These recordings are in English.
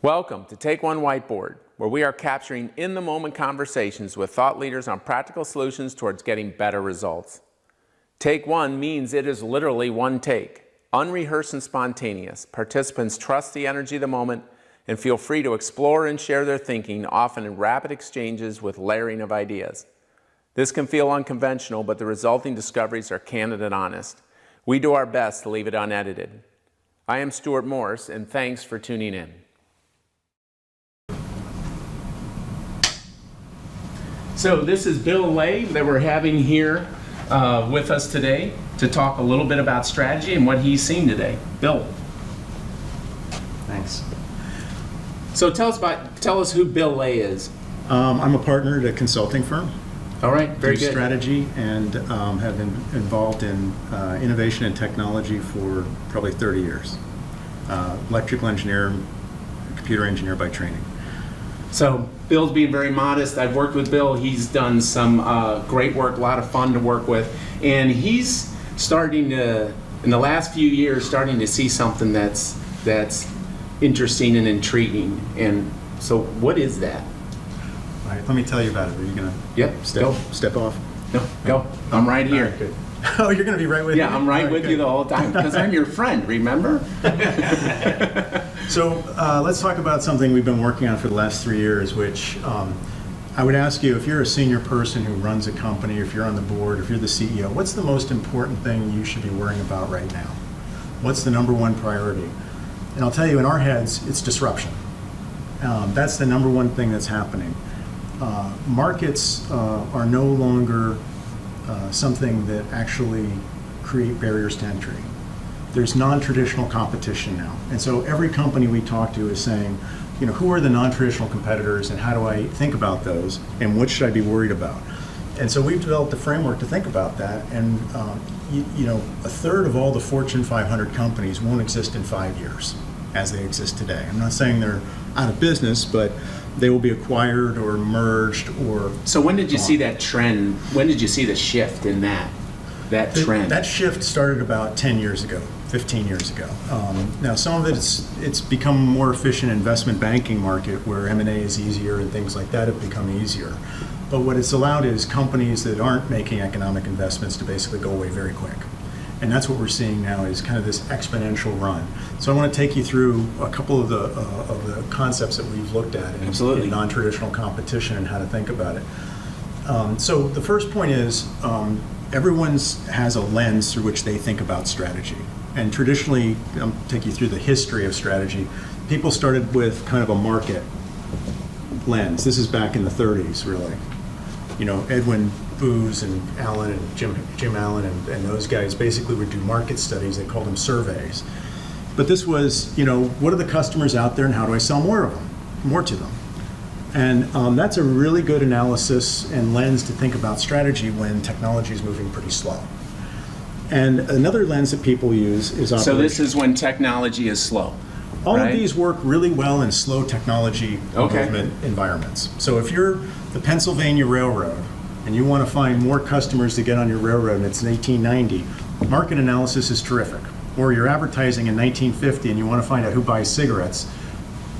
Welcome to Take One Whiteboard, where we are capturing in-the-moment conversations with thought leaders on practical solutions towards getting better results. Take one means it is literally one take, unrehearsed and spontaneous. Participants trust the energy of the moment and feel free to explore and share their thinking, often in rapid exchanges with layering of ideas. This can feel unconventional, but the resulting discoveries are candid and honest. We do our best to leave it unedited. I am Stuart Morse, and thanks for tuning in. So this is Bill Lay that we're having here with us today to talk a little bit about strategy and what he's seen today. Bill. Thanks. So tell us who Bill Lay is. I'm a partner at a consulting firm. All right, very good. Strategy and have been involved in innovation and technology for probably 30 years. Electrical engineer, computer engineer by training. So Bill's being very modest. I've worked with Bill. He's done some great work, a lot of fun to work with. And he's starting to, in the last few years, starting to see something that's interesting and intriguing. And so what is that? All right, let me tell you about it. Are you going to Yep, step off? No, go. I'm right here. Right, good. Oh, you're going to be right with me? Yeah, I'm right with you the whole time because I'm your friend, remember? So let's talk about something we've been working on for the last 3 years, which I would ask you, if you're a senior person who runs a company, if you're on the board, if you're the CEO, what's the most important thing you should be worrying about right now? What's the number one priority? And I'll tell you, in our heads, it's disruption. That's the number one thing that's happening. Markets are no longer something that actually create barriers to entry. There's non-traditional competition now. And so every company we talk to is saying, you know, who are the non-traditional competitors and how do I think about those and what should I be worried about? And so we've developed a framework to think about that. And you know, a third of all the Fortune 500 companies won't exist in 5 years as they exist today. I'm not saying they're out of business, but they will be acquired or merged or... So when did you see that trend? When did you see the shift in that trend? That shift started about 10 years ago, 15 years ago. Now some of it's become a more efficient investment banking market where M&A is easier and things like that have become easier. But what it's allowed is companies that aren't making economic investments to basically go away very quick. And that's what we're seeing now is kind of this exponential run. So I want to take you through a couple of the concepts that we've looked at in non-traditional competition and how to think about it. So the first point is everyone has a lens through which they think about strategy. And traditionally, I'll take you through the history of strategy. People started with kind of a market lens. This is back in the 30s, really. You know, Edwin Booz and Allen and Jim Allen and those guys basically would do market studies. They called them surveys. But this was, you know, what are the customers out there and how do I sell more to them? And that's a really good analysis and lens to think about strategy when technology is moving pretty slow. And another lens that people use is operation. So this is when technology is slow. All of these work really well in slow technology movement environments. So if you're the Pennsylvania Railroad and you want to find more customers to get on your railroad and it's 1890, market analysis is terrific. Or you're advertising in 1950 and you want to find out who buys cigarettes,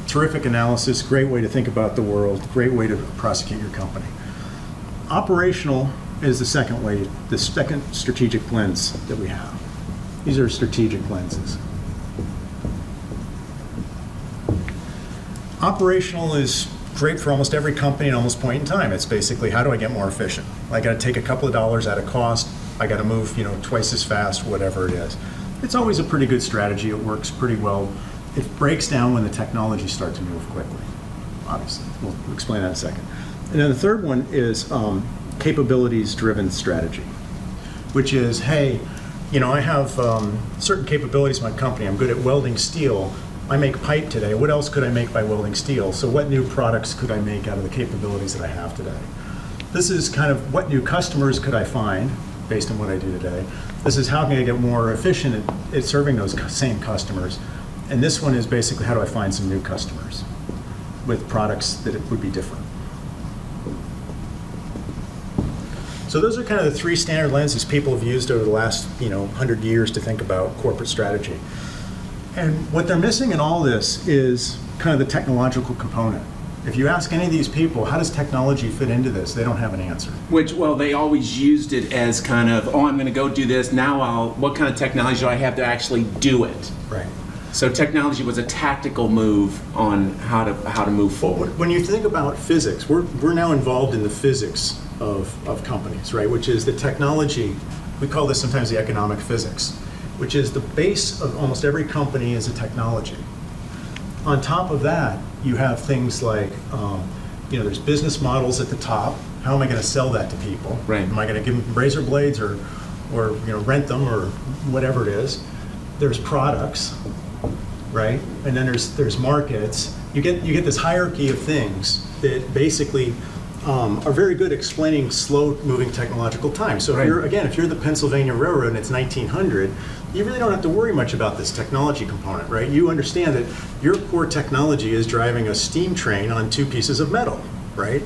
terrific analysis, great way to think about the world, great way to prosecute your company. Operational is the second way, the second strategic lens that we have. These are strategic lenses. Operational is great for almost every company at almost point in time. It's basically, how do I get more efficient? I got to take a couple of dollars out of cost. I got to move, you know, twice as fast, whatever it is. It's always a pretty good strategy. It works pretty well. It breaks down when the technology starts to move quickly, obviously. We'll explain that in a second. And then the third one is capabilities-driven strategy, which is, hey, you know, I have certain capabilities in my company. I'm good at welding steel. I make pipe today. What else could I make by welding steel? So what new products could I make out of the capabilities that I have today? This is kind of what new customers could I find based on what I do today. This is how can I get more efficient at serving those same customers. And this one is basically how do I find some new customers with products that would be different. So those are kind of the three standard lenses people have used over the last 100 years to think about corporate strategy. And what they're missing in all this is kind of the technological component. If you ask any of these people, how does technology fit into this, they don't have an answer. Well, they always used it as kind of, oh, I'm going to go do this. Now what kind of technology do I have to actually do it? Right. So technology was a tactical move on how to move forward. When you think about physics, we're now involved in the physics of companies, right? Which is the technology, we call this sometimes the economic physics, which is the base of almost every company is a technology. On top of that, you have things like, there's business models at the top. How am I going to sell that to people? Right. Am I going to give them razor blades or rent them or whatever it is? There's products, right? And then there's markets. You get this hierarchy of things that basically are very good at explaining slow-moving technological time. So if you're the Pennsylvania Railroad and it's 1900, you really don't have to worry much about this technology component, right? You understand that your core technology is driving a steam train on two pieces of metal, right?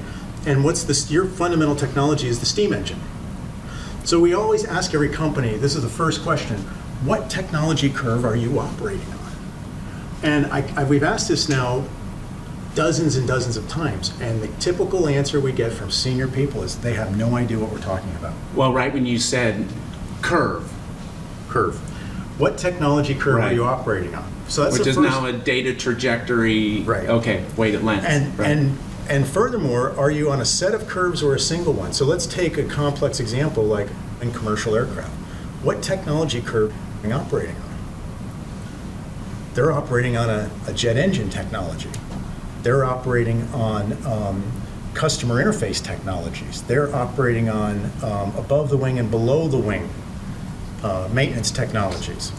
And your fundamental technology is the steam engine. So we always ask every company, this is the first question, what technology curve are you operating on? And we've asked this now dozens and dozens of times, and the typical answer we get from senior people is they have no idea what we're talking about. Well, right when you said curve. What technology curve are you operating on? So that's which is now a data trajectory. Right. Okay, weighted length. And furthermore, are you on a set of curves or a single one? So let's take a complex example like in commercial aircraft. What technology curve are you operating on? They're operating on a jet engine technology. They're operating on customer interface technologies. They're operating on above the wing and below the wing maintenance technologies.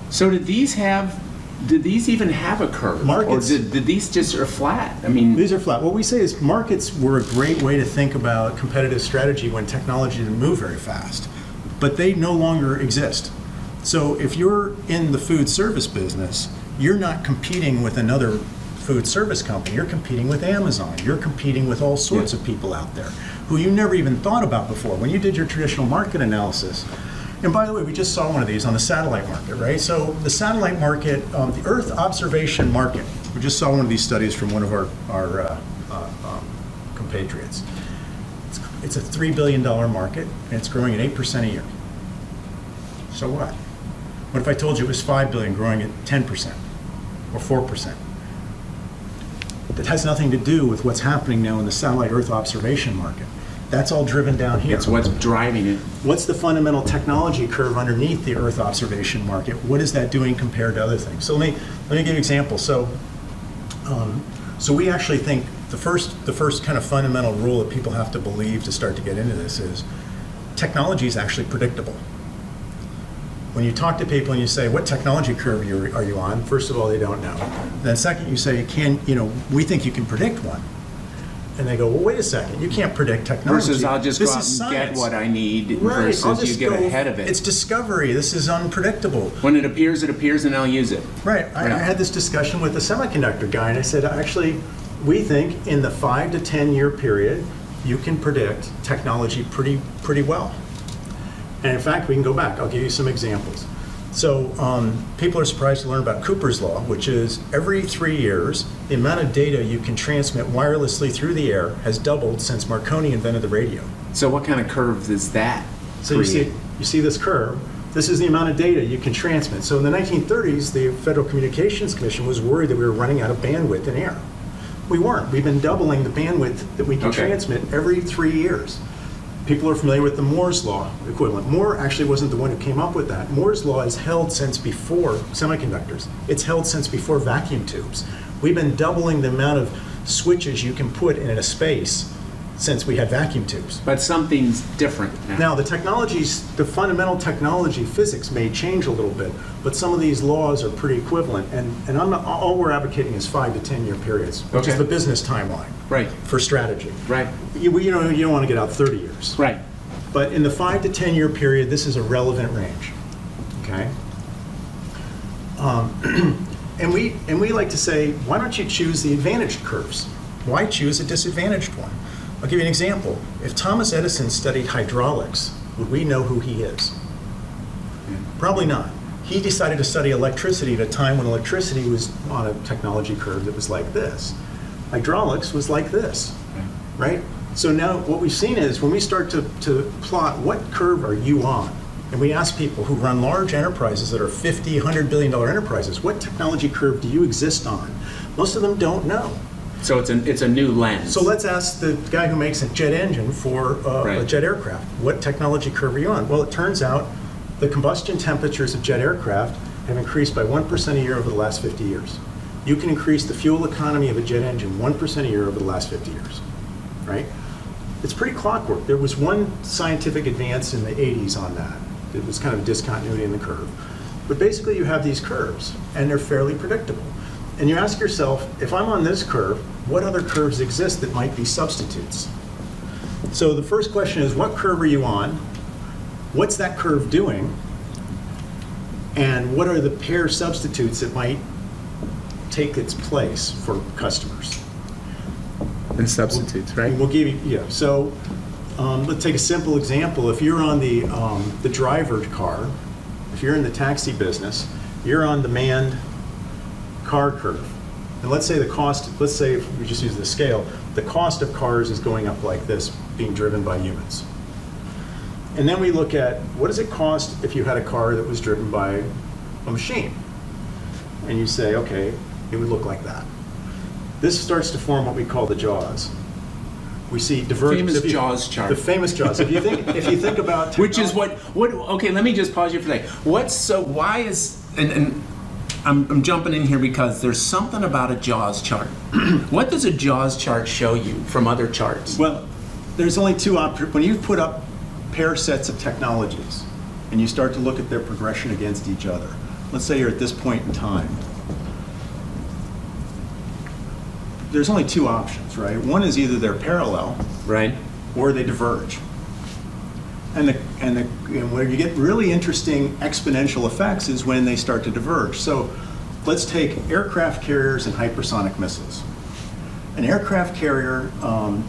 So did these even have a curve? Markets, or did these just are flat? I mean, these are flat. What we say is markets were a great way to think about competitive strategy when technology didn't move very fast, but they no longer exist. So if you're in the food service business, you're not competing with another food service company. You're competing with Amazon. You're competing with all sorts of people out there who you never even thought about before. When you did your traditional market analysis, and by the way, we just saw one of these on the satellite market, right? So the satellite market, the Earth observation market, we just saw one of these studies from one of our compatriots. It's a $3 billion market, and it's growing at 8% a year. So what? What if I told you it was $5 billion growing at 10% or 4%? That has nothing to do with what's happening now in the satellite Earth observation market. That's all driven down here. it's what's driving it. What's the fundamental technology curve underneath the Earth observation market? What is that doing compared to other things? So let me give you an example. So we actually think the first kind of fundamental rule that people have to believe to start to get into this is technology is actually predictable. When you talk to people and you say, what technology curve are you on? First of all, they don't know. Then second, you say, we think you can predict one. And they go, well, wait a second, you can't predict technology. Versus I'll just go out and get what I need, versus you get ahead of it. It's discovery. This is unpredictable. When it appears, and I'll use it. Right. I had this discussion with a semiconductor guy, and I said, actually, we think in the 5 to 10 year period, you can predict technology pretty well. And in fact, we can go back. I'll give you some examples. So people are surprised to learn about Cooper's Law, which is every 3 years, the amount of data you can transmit wirelessly through the air has doubled since Marconi invented the radio. So what kind of curve is that? So you see this curve. This is the amount of data you can transmit. So in the 1930s, the Federal Communications Commission was worried that we were running out of bandwidth in air. We weren't. We've been doubling the bandwidth that we can transmit every 3 years. People are familiar with the Morse law equivalent. Moore actually wasn't the one who came up with that. Moore's law is held since before semiconductors. It's held since before vacuum tubes. We've been doubling the amount of switches you can put in a space since we had vacuum tubes. But something's different now. Now the fundamental technology, physics may change a little bit, but some of these laws are pretty equivalent. And all we're advocating is 5 to 10 year periods, which is the business timeline. Right. For strategy. Right. You don't want to get out 30 years. Right. But in the 5 to 10 year period, this is a relevant range. Okay. And we like to say, why don't you choose the advantaged curves? Why choose a disadvantaged one? I'll give you an example. If Thomas Edison studied hydraulics, would we know who he is? Probably not. He decided to study electricity at a time when electricity was on a technology curve that was like this. Hydraulics was like this, right? So now what we've seen is when we start to plot what curve are you on, and we ask people who run large enterprises that are $50, $100 billion enterprises, what technology curve do you exist on? Most of them don't know. So it's a new lens. So let's ask the guy who makes a jet engine for a jet aircraft, what technology curve are you on? Well, it turns out the combustion temperatures of jet aircraft have increased by 1% a year over the last 50 years. You can increase the fuel economy of a jet engine 1% a year over the last 50 years, right? It's pretty clockwork. There was one scientific advance in the 80s on that. It was kind of a discontinuity in the curve. But basically you have these curves, and they're fairly predictable. And you ask yourself, if I'm on this curve, what other curves exist that might be substitutes? So the first question is, what curve are you on? What's that curve doing? And what are the pair substitutes that might take its place for customers? And substitutes, right? We'll give you, yeah. So let's take a simple example. If you're on the driver car, if you're in the taxi business, you're on the manned car curve. And let's say the cost, let's say if we just use the scale, the cost of cars is going up like this, being driven by humans. And then we look at what does it cost if you had a car that was driven by a machine? And you say, okay, it would look like that. This starts to form what we call the jaws. We see divergence. Famous jaws chart. The famous jaws. If you think about which is what okay, let me just pause you for a second. Why is and I'm jumping in here because there's something about a jaws chart. What does a jaws chart show you from other charts? Well, there's only two options. When you put up pair sets of technologies and you start to look at their progression against each other, let's say you're at this point in time, there's only two options, right? One is either they're parallel, right, or they diverge. And where you get really interesting exponential effects is when they start to diverge. So let's take aircraft carriers and hypersonic missiles. An aircraft carrier,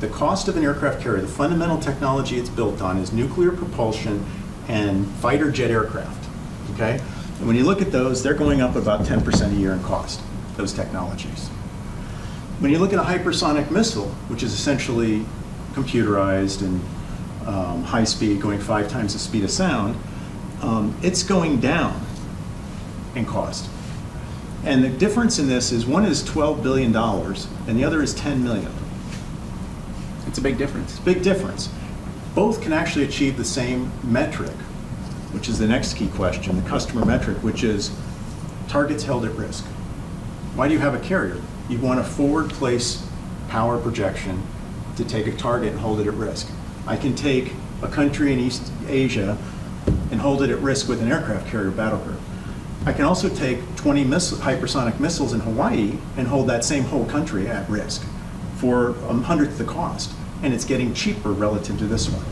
the cost of an aircraft carrier, the fundamental technology it's built on is nuclear propulsion and fighter jet aircraft, okay? And when you look at those, they're going up about 10% a year in cost, those technologies. When you look at a hypersonic missile, which is essentially computerized and high speed, going 5 times the speed of sound, it's going down in cost. And the difference in this is one is $12 billion and the other is $10 million. It's a big difference. It's a big difference. Both can actually achieve the same metric, which is the next key question, the customer metric, which is targets held at risk. Why do you have a carrier? You want a forward place power projection to take a target and hold it at risk. I can take a country in East Asia and hold it at risk with an aircraft carrier battle group. I can also take 20 hypersonic missiles in Hawaii and hold that same whole country at risk for 1/100th the cost, and it's getting cheaper relative to this one.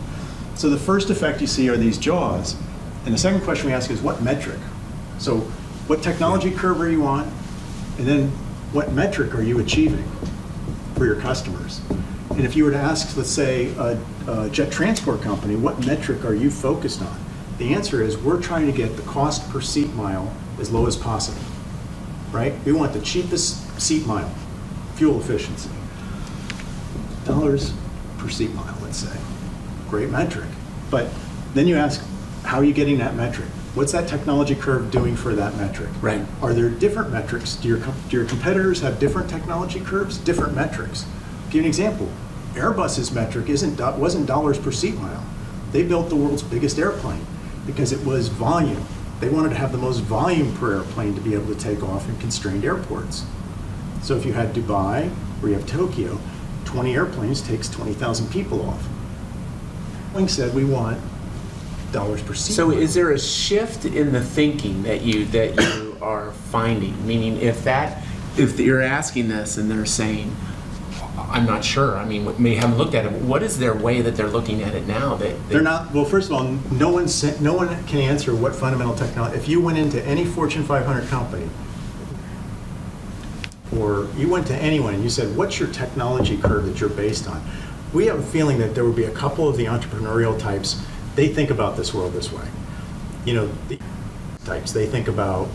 So the first effect you see are these jaws, and the second question we ask is what metric? So what technology curve are you on, and then what metric are you achieving for your customers? And if you were to ask, let's say, a jet transport company, what metric are you focused on? The answer is we're trying to get the cost per seat mile as low as possible, right? We want the cheapest seat mile, fuel efficiency. Dollars per seat mile, let's say. Great metric. But then you ask, how are you getting that metric? What's that technology curve doing for that metric? Right. Are there different metrics? Do your competitors have different technology curves? Different metrics. Give you an example. Airbus's metric wasn't dollars per seat mile. They built the world's biggest airplane because it was volume. They wanted to have the most volume per airplane to be able to take off in constrained airports. So if you had Dubai or you have Tokyo, 20 airplanes takes 20,000 people off. Boeing said we want dollars per seat So mile. is there a shift in the thinking that you are finding? Meaning if you're asking this and they're saying, I'm not sure. I mean, we haven't looked at it. What is their way that they're looking at it now? They're not. Well, first of all, no one can answer what fundamental technology. If you went into any Fortune 500 company, or you went to anyone and you said, "What's your technology curve that you're based on?" We have a feeling that there would be a couple of the entrepreneurial types. They think about this world this way. You know, types. They think about,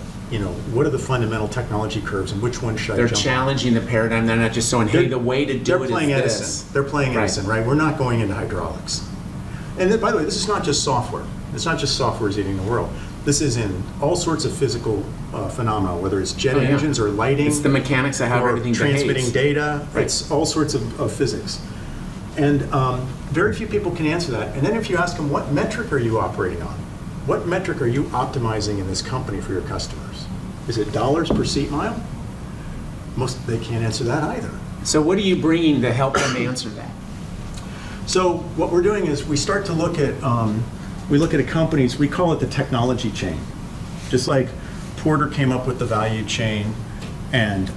what are the fundamental technology curves and which one should I They're jump on? challenging the paradigm. They're not just saying, hey, the way to do They're it playing is Edison. this. They're playing Right. Edison, right? We're not going into hydraulics. And then, by the way, this is not just software. It's not just software is eating the world. This is in all sorts of physical phenomena, whether it's jet Oh, yeah. engines or lighting. It's the mechanics of how or everything transmitting behaves. data. Right. It's all sorts of physics. And very few people can answer that. And then if you ask them, what metric are you operating on? What metric are you optimizing in this company for your customers? Is it dollars per seat mile? They can't answer that either. So what are you bringing to help them answer that? So what we're doing is we start to look at a company's, we call it the technology chain. Just like Porter came up with the value chain, and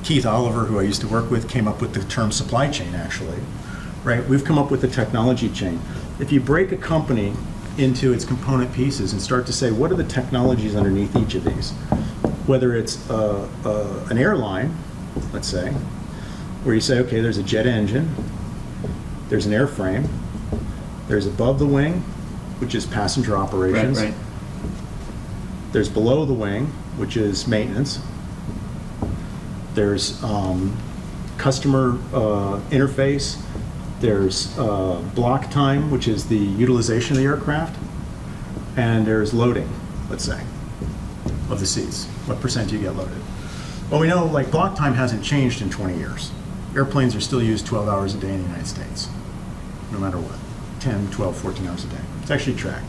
Keith Oliver, who I used to work with, came up with the term supply chain, actually. Right? We've come up with the technology chain. If you break a company into its component pieces and start to say, what are the technologies underneath each of these? Whether it's an airline, let's say, where you say, okay, there's a jet engine, there's an airframe, there's above the wing, which is passenger operations. Right. There's below the wing, which is maintenance. There's customer interface. There's block time, which is the utilization of the aircraft. And there's loading, let's say, of the seats. What percent do you get loaded? Well, we know like block time hasn't changed in 20 years. Airplanes are still used 12 hours a day in the United States, no matter what, 10, 12, 14 hours a day. It's actually tracked.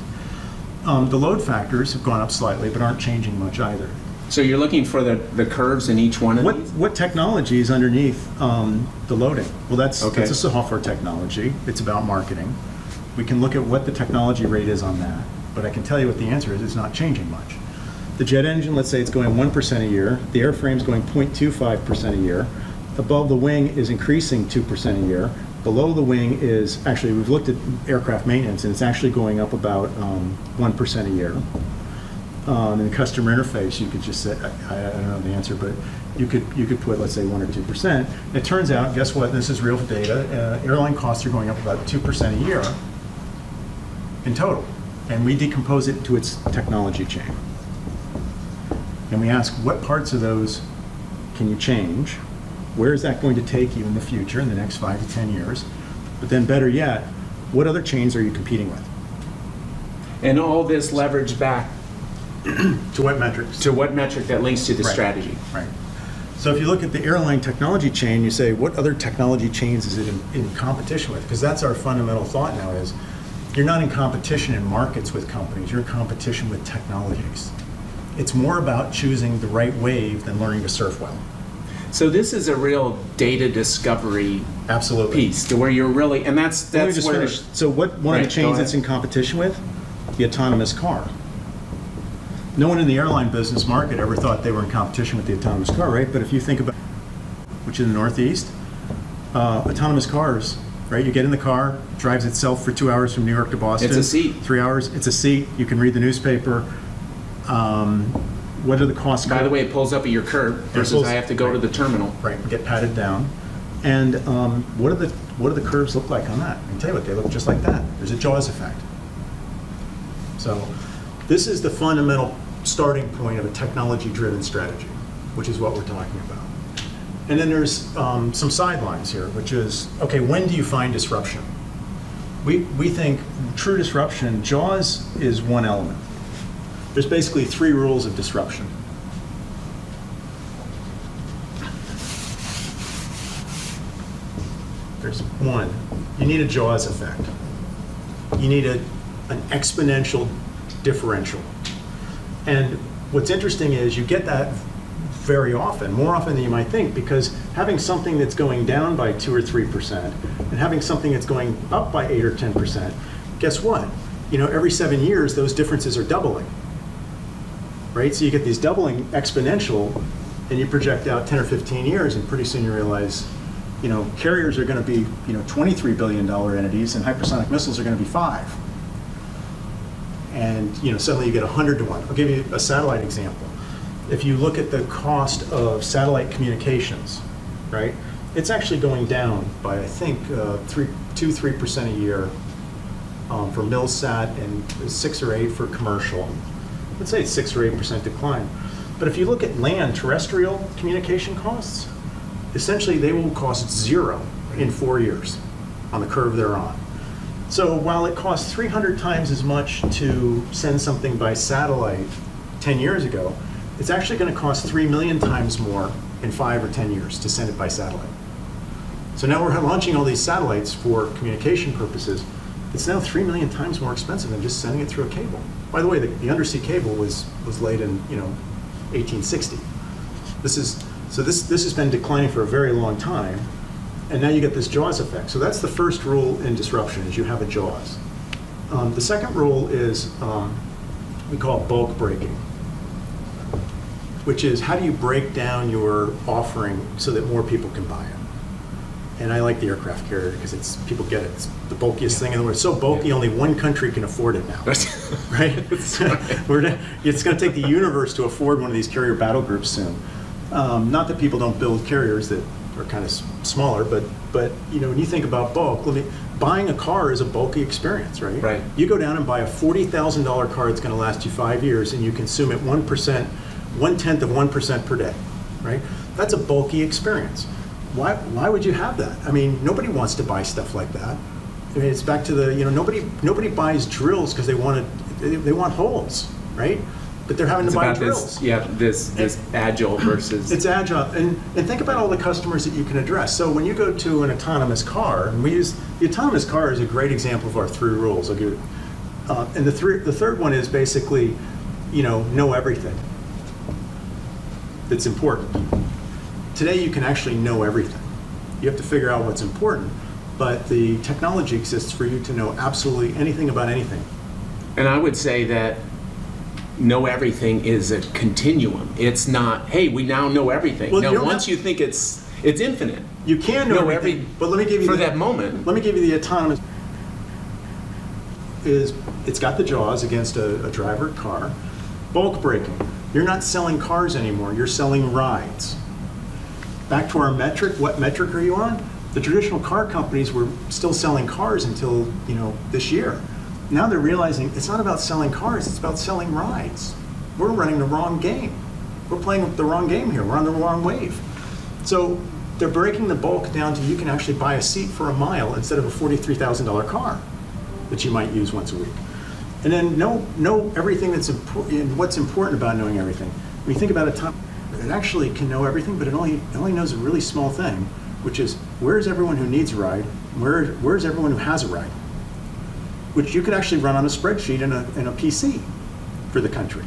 The load factors have gone up slightly, but aren't changing much either. So you're looking for the curves in each one of these? What technology is underneath the loading? Well, that's Okay. a software technology. It's about marketing. We can look at what the technology rate is on that, but I can tell you what the answer is. It's not changing much. The jet engine, let's say it's going 1% a year. The airframe's going 0.25% a year. Above the wing is increasing 2% a year. Below the wing is, actually, we've looked at aircraft maintenance, and it's actually going up about 1% a year. In the customer interface, you could just say, I don't know the answer, but you could put, let's say, 1 or 2%. It turns out, guess what? This is real data. Airline costs are going up about 2% a year in total, and we decompose it to its technology chain. And we ask, what parts of those can you change? Where is that going to take you in the future, in the next 5 to 10 years? But then better yet, what other chains are you competing with? And all this leverage back To what metrics? to what metric that links to the Right. strategy? Right. So if you look at the airline technology chain, you say, what other technology chains is it in competition with? Because that's our fundamental thought now is, you're not in competition in markets with companies, you're in competition with technologies. It's more about choosing the right wave than learning to surf well. So this is a real data discovery Absolutely. piece to where you're really, and that's Let me just where finish. So one of Right, the go chains that's ahead. in competition with? The autonomous car. No one in the airline business market ever thought they were in competition with the autonomous car, right? But if you think about, which is in the Northeast, autonomous cars, right? You get in the car, drives itself for 2 hours from New York to Boston. It's a seat. 3 hours, it's a seat. You can read the newspaper. What are the costs? By the way, it pulls up at your curb versus pulls- I have to go to the terminal. Right, get patted down. And what do the curves look like on that? I can tell you what, they look just like that. There's a Jaws effect. So this is the fundamental starting point of a technology-driven strategy, which is what we're talking about. And then there's some sidelines here, which is, okay, when do you find disruption? We think true disruption, Jaws is one element. There's basically 3 rules of disruption. There's one, you need a Jaws effect. You need an exponential differential. And what's interesting is you get that very often, more often than you might think, because having something that's going down by 2 or 3% and having something that's going up by 8 or 10%, guess what? Every 7 years, those differences are doubling. Right? So you get these doubling exponential, and you project out 10 or 15 years, and pretty soon you realize, carriers are going to be, $23 billion entities, and hypersonic missiles are going to be 5. And, suddenly you get 100 to 1. I'll give you a satellite example. If you look at the cost of satellite communications, right, it's actually going down by, I think, 2-3% a year for Milsat and 6 or 8 for commercial. let's say it's 6 or 8% decline. But if you look at land, terrestrial communication costs, essentially they will cost 0 in 4 years on the curve they're on. So while it cost 300 times as much to send something by satellite 10 years ago, it's actually going to cost 3 million times more in 5 or 10 years to send it by satellite. So now we're launching all these satellites for communication purposes. It's now 3 million times more expensive than just sending it through a cable. By the way, the undersea cable was laid in 1860. This has been declining for a very long time, and now you get this Jaws effect. So that's the first rule in disruption: is you have a Jaws. The second rule is we call it bulk breaking, which is how do you break down your offering so that more people can buy it? And I like the aircraft carrier because people get it. It's the bulkiest thing in the world. It's so bulky, only one country can afford it now, right? It's going to take the universe to afford one of these carrier battle groups soon. Not that people don't build carriers that are kind of smaller, but when you think about bulk, buying a car is a bulky experience, right? Right. You go down and buy a $40,000 car that's going to last you 5 years, and you consume it 1%, 1/10 of 1% per day, right? That's a bulky experience. Why would you have that? I mean, nobody wants to buy stuff like that. I mean, it's back to the, nobody buys drills because they want holes, right? But they're having to buy drills. This agile versus. It's agile, and think about all the customers that you can address. So when you go to an autonomous car, and we use the autonomous car is a great example of our 3 rules. I'll give you, and the third one is basically, know everything that's important. Today you can actually know everything. You have to figure out what's important, but the technology exists for you to know absolutely anything about anything. And I would say that know everything is a continuum. It's not, hey, we now know everything. Well, now, once you think it's infinite. You can know everything, but let me give you that moment. Let me give you the autonomous. It's got the Jaws against a driver car. Bulk breaking. You're not selling cars anymore. You're selling rides. Back to our metric. What metric are you on? The traditional car companies were still selling cars until this year. Now they're realizing it's not about selling cars, it's about selling rides. We're running the wrong game. We're playing the wrong game here. We're on the wrong wave. So they're breaking the bulk down to you can actually buy a seat for a mile instead of a $43,000 car that you might use once a week. And then know everything that's important. What's important about knowing everything? When you think about it actually can know everything, but it only knows a really small thing, which is where's everyone who needs a ride? Where's everyone who has a ride? Which you could actually run on a spreadsheet in a PC for the country.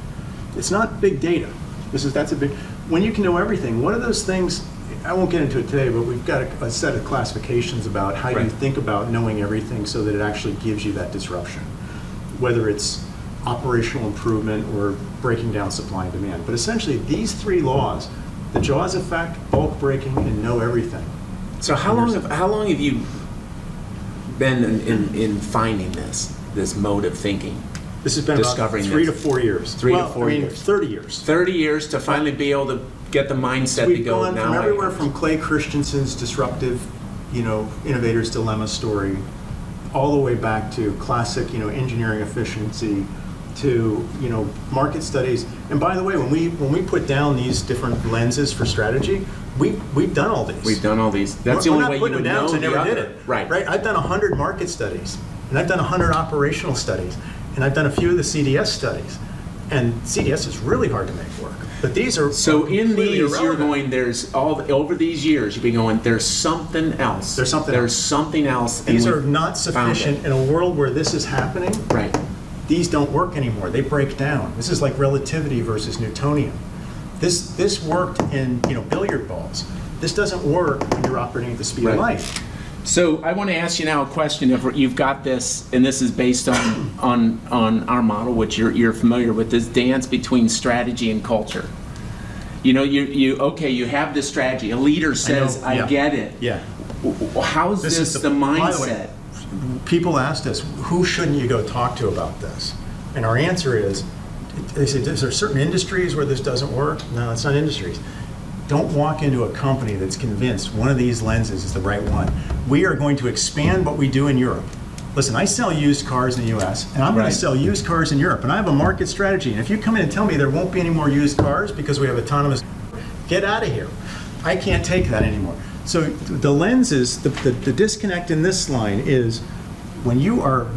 It's not big data. That's a big. When you can know everything, what are those things? I won't get into it today, but we've got a set of classifications about how you think about knowing everything so that it actually gives you that disruption, whether it's operational improvement or breaking down supply and demand. But essentially, these 3 laws, the Jaws effect, bulk breaking, and know everything. So how long have you been in finding this mode of thinking? This has been about 3 to 4 years. 3 to 4 years. 30 years. 30 years to finally be able to get the mindset We've to go gone now. from everywhere from Clay Christensen's disruptive, innovator's dilemma story, all the way back to classic, engineering efficiency, to market studies. And by the way, when we put down these different lenses for strategy, we've done all these. We've done all these. That's the only way you would know. I never did it. Right. I've done 100 market studies, and I've done 100 operational studies, and I've done a few of the CDS studies. And CDS is really hard to make work. But these are so in these irrelevant. you're going. Over these years you've been going. There's something else. There's something else. These are not sufficient in a world where this is happening. Right. These don't work anymore. They break down. This is like relativity versus Newtonian. This worked in billiard balls. This doesn't work when you're operating at the speed of light. So I want to ask you now a question. If you've got this, and this is based on our model, which you're familiar with, this dance between strategy and culture. You have this strategy. A leader says, I get it. Yeah. How's this the mindset? By the way, people asked us, who shouldn't you go talk to about this? And our answer is, they say, is there certain industries where this doesn't work? No, it's not industries. Don't walk into a company that's convinced one of these lenses is the right one. We are going to expand what we do in Europe. listen, I sell used cars in the US, and I'm going Right. to sell used cars in Europe, and I have a market strategy. And if you come in and tell me there won't be any more used cars because we have autonomous, get out of here. I can't take that anymore. So the lens is, the disconnect in this line is when you are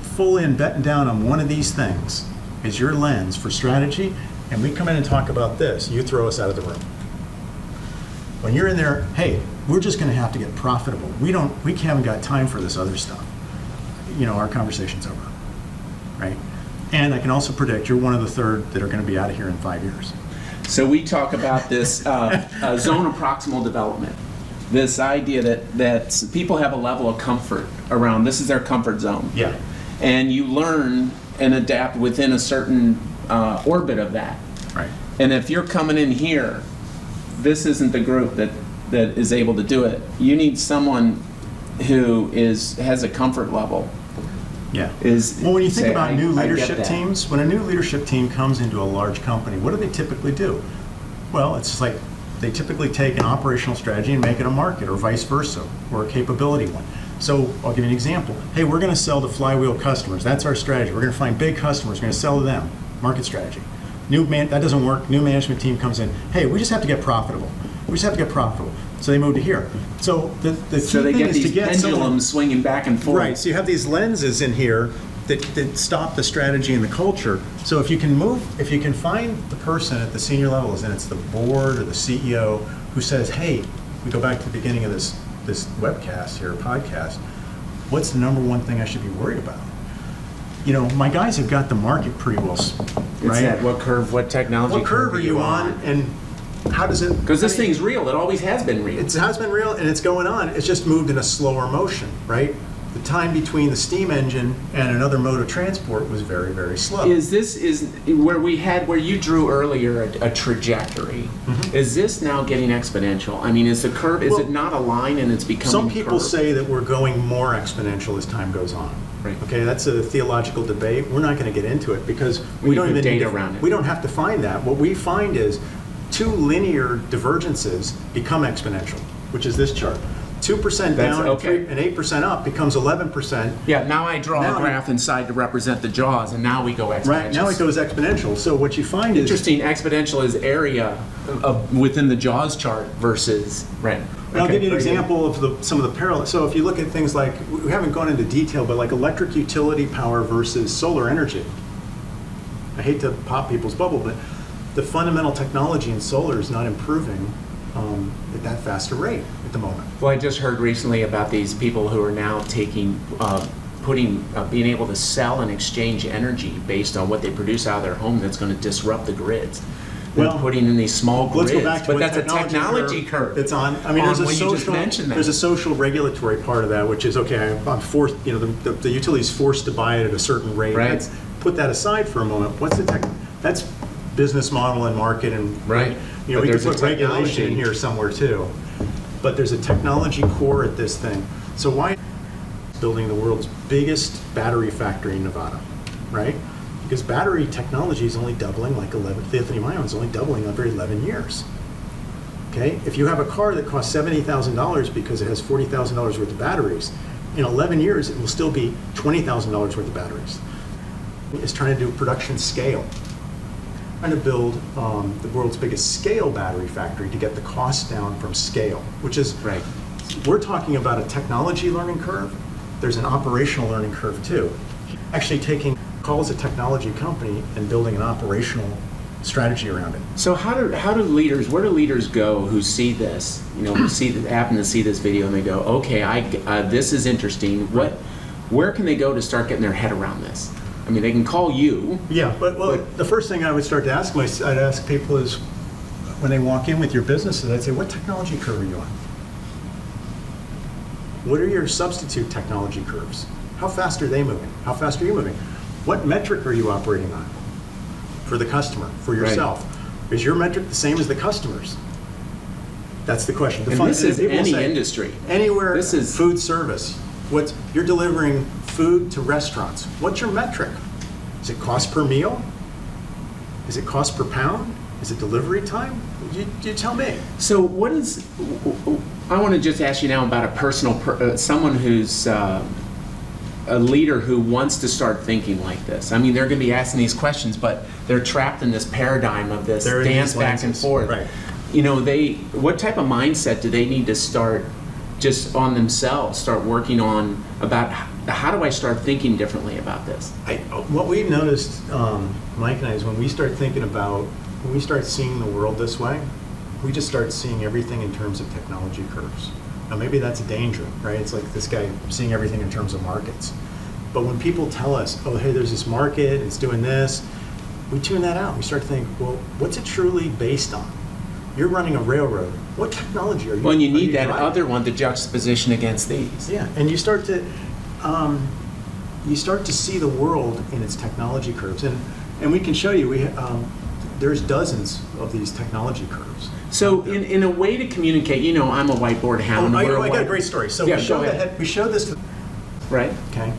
full in betting down on one of these things is your lens for strategy, and we come in and talk about this, you throw us out of the room. When you're in there, hey, we're just going to have to get profitable. We haven't got time for this other stuff. You know, our conversation's over, right? And I can also predict you're one of the third that are going to be out of here in 5 years. So we talk about this zone of proximal development. This idea that people have a level of comfort around, this is their comfort zone. Yeah. And you learn and adapt within a certain orbit of that. Right. And if you're coming in here, this isn't the group that is able to do it. You need someone who has a comfort level. Yeah. Well, when you think about new leadership teams, when a new leadership team comes into a large company, what do they typically do? Well, it's like they typically take an operational strategy and make it a market, or vice versa, or a capability one. So I'll give you an example. Hey, we're going to sell to flywheel customers. That's our strategy. We're going to find big customers. We're going to sell to them. Market strategy. That doesn't work. New management team comes in. Hey, we just have to get profitable. We just have to get profitable. So they move to here. So the key thing is to get pendulums swinging back and forth. Right. So you have these lenses in here that stop the strategy and the culture. So if you can find the person at the senior levels, and it's the board or the CEO who says, hey, we go back to the beginning of this webcast here, podcast, what's the number one thing I should be worried about? You know, my guys have got the market pretty well, right? What curve, what technology What curve are you on, and how does it? Because this thing's real. It always has been real. It has been real, and it's going on. It's just moved in a slower motion, right? The time between the steam engine and another mode of transport was very, very slow. Is where you drew earlier a trajectory? Mm-hmm. Is this now getting exponential? I mean, is the curve? Is it not a line and it's becoming? Some people curve? say that we're going more exponential as time goes on. Right. Okay, that's a theological debate. We're not going to get into it because We don't need even data need to, around it. We don't have to find that. What we find is two linear divergences become exponential, which is this chart. 2% down okay. and 8% up becomes 11%. Yeah, now I draw a graph inside to represent the jaws, and now we go exponential. Right, now it goes exponential. So what you find is... Interesting, exponential is area within the jaws chart versus... Right. And I'll give you an example of some of the parallels. So if you look at things like, we haven't gone into detail, but like electric utility power versus solar energy. I hate to pop people's bubble, but the fundamental technology in solar is not improving at that faster rate at the moment. Well, I just heard recently about these people who are now taking, being able to sell and exchange energy based on what they produce out of their home that's going to disrupt the grids. They're putting in these small grids, let's go back to but what that's a technology curve. It's on. I mean, there's a social regulatory part of that, which is okay. I'm forced. You know, the utility's forced to buy it at a certain rate. Right. Let's put that aside for a moment. What's the tech? That's business model and market and Right. You know, But we could there's put a regulation in technology. here somewhere too. But there's a technology core at this thing. So why building the world's biggest battery factory in Nevada, right? Because battery technology is only doubling, like lithium ion is only doubling every 11 years. Okay, if you have a car that costs $70,000 because it has $40,000 worth of batteries, in 11 years it will still be $20,000 worth of batteries. It's trying to do production scale. Trying to build the world's biggest scale battery factory to get the cost down from scale, which is, Right. We're talking about a technology learning curve. There's an operational learning curve too. Actually taking calls a technology company and building an operational strategy around it. So how do leaders, where do leaders go who see this, you know, happen to see this video and they go, okay, this is interesting. Where can they go to start getting their head around this? I mean, they can call you. Yeah, but the first thing I would start to ask I'd ask people is, when they walk in with your businesses, I'd say, what technology curve are you on? What are your substitute technology curves? How fast are they moving? How fast are you moving? What metric are you operating on for the customer, for yourself? Is your metric the same as the customer's? That's the question. And this is any industry. Anywhere, This is food service. You're delivering food to restaurants. What's your metric? Is it cost per meal? Is it cost per pound? Is it delivery time? You tell me. So what is, I want to just ask you now about a personal, someone who's a leader who wants to start thinking like this? I mean, they're going to be asking these questions, but they're trapped in this paradigm of this They're in dance these back and lenses. forth. Right. You know, what type of mindset do they need to start just on themselves, start working on about how do I start thinking differently about this? What we've noticed, Mike and I, is when we start seeing the world this way, we just start seeing everything in terms of technology curves. Now maybe that's a danger, right? It's like this guy seeing everything in terms of markets. But when people tell us, oh, hey, there's this market, it's doing this, we tune that out. We start to think, well, what's it truly based on? You're running a railroad. What technology are you? Well, you need that driving? other one, the juxtaposition against these. Yeah, and you start to see the world in its technology curves, and we can show you. There's dozens of these technology curves. So, in a way to communicate, you know, I'm a whiteboard hound. I got a great story. So Yeah, we show go ahead. we show this to Right. okay,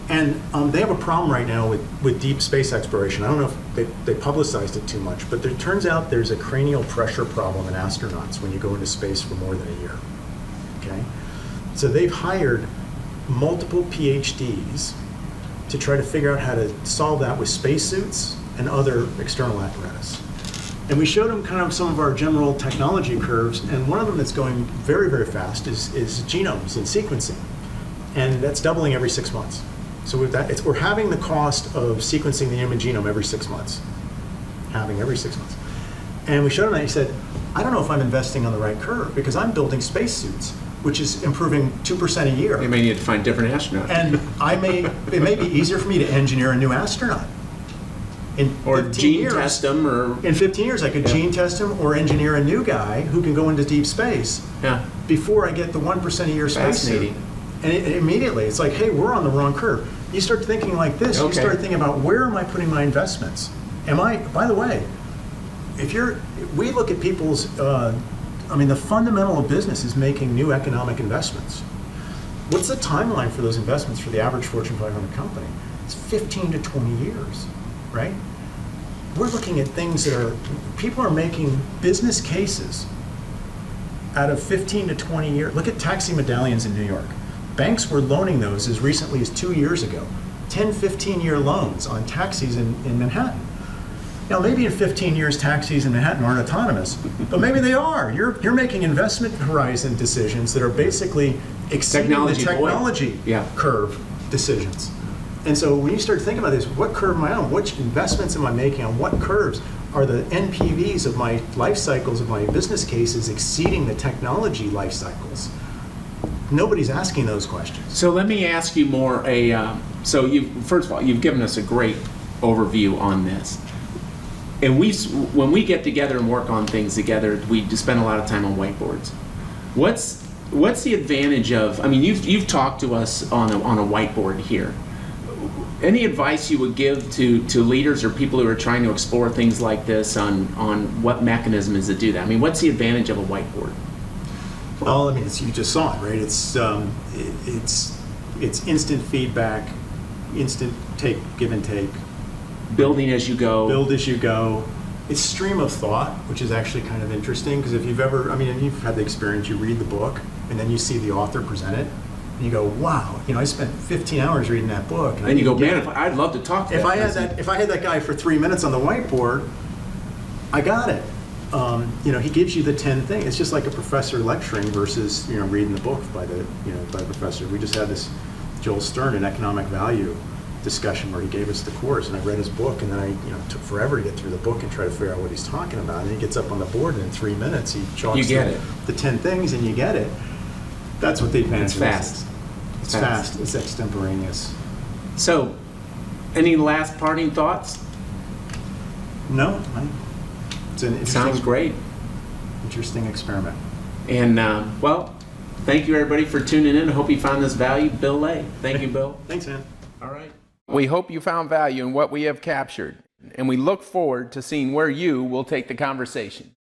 and they have a problem right now with deep space exploration. I don't know if they publicized it too much, but it turns out there's a cranial pressure problem in astronauts when you go into space for more than a year. Okay, so they've hired multiple PhDs to try to figure out how to solve that with spacesuits and other external apparatus. And we showed them kind of some of our general technology curves, and one of them that's going very, very fast is genomes and sequencing. And that's doubling every 6 months. So we're having the cost of sequencing the human genome every 6 months. Every 6 months. And we showed him that. He said, I don't know if I'm investing on the right curve because I'm building spacesuits, which is improving 2% a year. You may need to find different astronauts. And it may be easier for me to engineer a new astronaut. Or gene test them, or in 15 years, I could gene test him or engineer a new guy who can go into deep space before I get the 1% a year spacesuit. And immediately, it's like, hey, we're on the wrong curve. You start thinking like this. You start thinking about, where am I putting my investments? By the way, we look at people's, the fundamental of business is making new economic investments. What's the timeline for those investments for the average Fortune 500 company? It's 15 to 20 years, right? We're looking at things people are making business cases out of 15 to 20 years. Look at taxi medallions in New York. Banks were loaning those as recently as 2 years ago. 10, 15-year loans on taxis in Manhattan. Now, maybe in 15 years, taxis in Manhattan aren't autonomous, but maybe they are. You're making investment horizon decisions that are basically exceeding the technology curve decisions. And so when you start thinking about this, what curve am I on? Which investments am I making on what curves? Are the NPVs of my life cycles of my business cases exceeding the technology life cycles? Nobody's asking those questions. So let me ask you more. First of all, you've given us a great overview on this. And when we get together and work on things together, we just spend a lot of time on whiteboards. What's the advantage of? I mean, you've talked to us on a whiteboard here. Any advice you would give to leaders or people who are trying to explore things like this on what mechanism is to do that? I mean, what's the advantage of a whiteboard? Well, I mean, you just saw it, right? It's instant feedback, instant give and take. Building as you go. Build as you go. It's stream of thought, which is actually kind of interesting because if you've had the experience, you read the book and then you see the author present it, and you go, wow, I spent 15 hours reading that book. And you go, man, I'd love to talk to if I had that guy for 3 minutes on the whiteboard, I got it. He gives you the 10 things. It's just like a professor lecturing versus reading the book by the professor. We just had this Joel Stern an economic value discussion where he gave us the course, and I read his book, and then I took forever to get through the book and try to figure out what he's talking about. And he gets up on the board, and in 3 minutes he chalks the 10 things, and you get it. That's what the advantage is. It's fast. It's extemporaneous. So, any last parting thoughts? No. It's an Sounds great. Interesting experiment. And, thank you everybody for tuning in. I hope you found this value. Bill Lay. Thank you, Bill. Thanks, man. All right. We hope you found value in what we have captured, and we look forward to seeing where you will take the conversation.